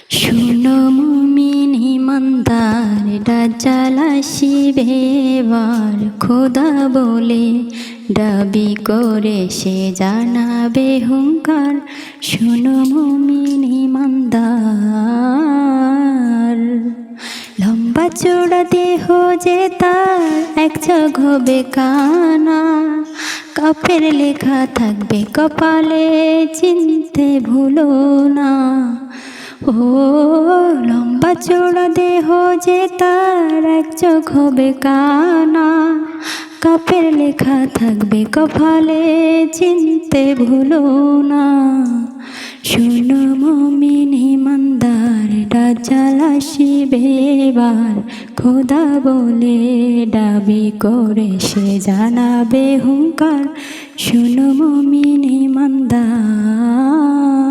শুনো মুমিন ইমানদার, দাজ্জাল আসিবে এবার। খোদা বলে দাবি করে সে জানাবে হুঙ্কার। শুনো মুমিন ইমানদার, লম্বা চূড়া দেহ যে তার, এক চোখ হবে কানা। কাফের লেখা থাকবে কপালে, চিনতে ভুলো না। ও লম্বা চূড়া দেহ যে তার, এক চোখ হবে কানা। কাফের লেখা থাকবে কপালে, চিনতে ভুলো না। শুনো মুমিন ইমানদার, দাজ্জাল আসিবে এবার। খোদা বলে দাবি করে সে জানাবে হুঙ্কার। শুনো মুমিন ইমানদার।